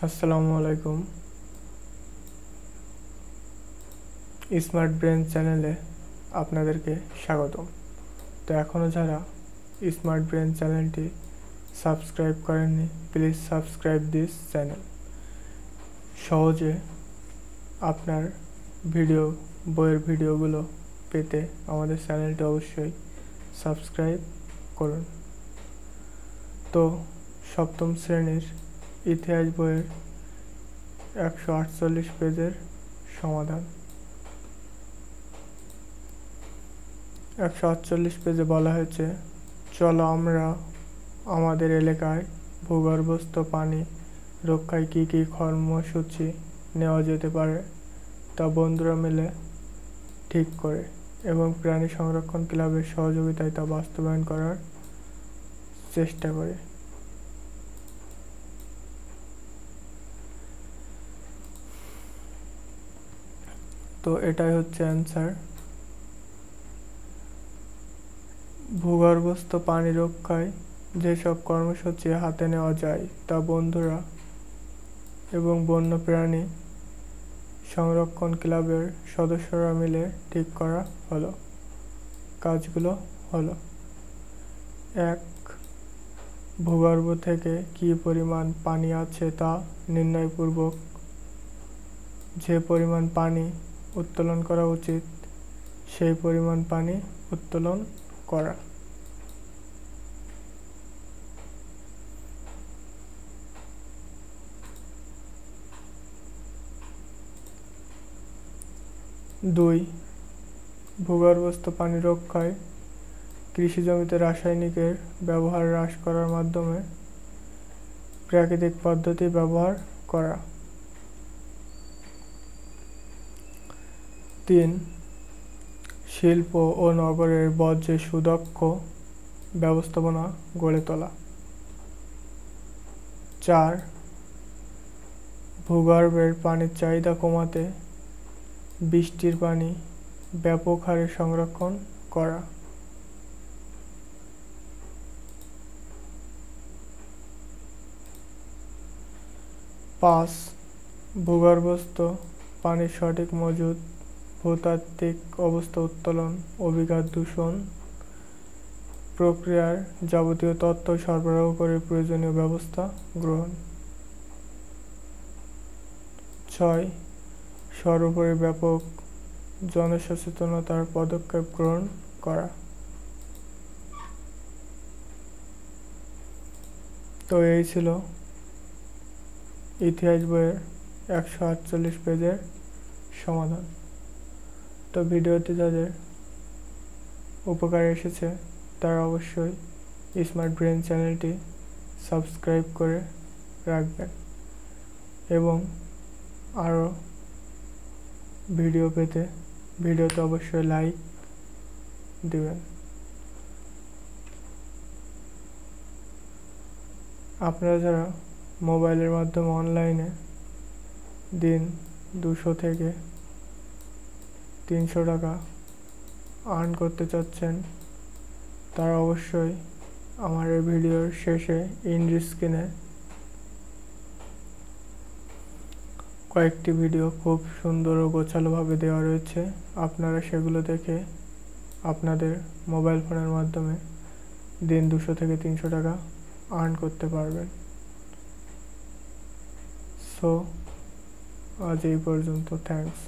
আসসালামু আলাইকুম। Smart brain চ্যানেলে আপনাদেরকে স্বাগতম। তো এখনও যারা স্মার্ট ব্রেন চ্যানেলটি সাবস্ক্রাইব করেননি, প্লিজ সাবস্ক্রাইব দিস চ্যানেল। সহজে আপনার বইয়ের ভিডিওগুলো পেতে আমাদের চ্যানেলটি অবশ্যই সাবস্ক্রাইব করুন। তো সপ্তম শ্রেণীর ইতিহাস বইয়ের 148 পেজের সমাধান। 148 পেজে বলা হয়েছে, চলো আমরা আমাদের এলাকায় ভূগর্ভস্থ পানি রক্ষায় কী কী কর্মসূচি নেওয়া যেতে পারে তা বন্ধুরা মিলে ঠিক করে এবং প্রাণী সংরক্ষণ ক্লাবের সহযোগিতায় তা বাস্তবায়ন করার চেষ্টা করে। তো এটাই হচ্ছে অ্যান্সার। ভূগর্ভস্থ পানি রক্ষায় যেসব কর্মসূচি হাতে নেওয়া যায় তা বন্ধুরা এবং বন্যপ্রাণী সংরক্ষণ ক্লাবের সদস্যরা মিলে ঠিক করা হলো। কাজগুলো হলো: 1. ভূগর্ভ থেকে কী পরিমাণ পানি আছে তা নির্ণয়পূর্বক যে পরিমাণ পানি উত্তোলন করা উচিত সেই পরিমাণ পানি উত্তোলন করা। 2. ভূগর্ভস্থ পানি রক্ষায় কৃষি জমিতে রাসায়নিকের ব্যবহার হ্রাস করার মাধ্যমে প্রাকৃতিক পদ্ধতি ব্যবহার করা। 3. শিল্প ও নগরের বর্জ্যের সুদক্ষ ব্যবস্থাপনা গড়ে তোলা। 4. ভূগর্ভের পানির চাহিদা কমাতে বৃষ্টির পানি ব্যাপক হারে সংরক্ষণ করা। 5. ভূগর্ভস্থ পানির সঠিক মজুদ, ভূতাত্ত্বিক অবস্থা উত্তোলন, অভিঘাত দূষণ প্রক্রিয়ার যাবতীয় তথ্য সরবরাহ করে প্রয়োজনীয় ব্যবস্থা গ্রহণ। 6. সর্বোপরি ব্যাপক জনসচেতনতার পদক্ষেপ গ্রহণ করা। তো এই ছিল ইতিহাস বইয়ের 148 পেজের সমাধান। তো ভিডিওটি যাদের উপকারে এসেছে তারা অবশ্যই স্মার্ট ব্রেন চ্যানেলটি সাবস্ক্রাইব করে রাখবেন এবং আরও ভিডিও পেতে ভিডিওতে অবশ্যই লাইক দিবেন। আপনারা যারা মোবাইলের মাধ্যমে অনলাইনে দিন 200 থেকে 300 টাকা আর্ন করতে চাচ্ছেন তারা অবশ্যই আমার এই ভিডিওর শেষে এন্ড স্ক্রিনে কয়েকটি ভিডিও খুব সুন্দর ও গোছালোভাবে দেওয়া রয়েছে। আপনারা সেগুলো দেখে আপনাদের মোবাইল ফোনের মাধ্যমে দিন 200 থেকে 300 টাকা আর্ন করতে পারবেন। সো আজ এই পর্যন্ত। থ্যাঙ্কস।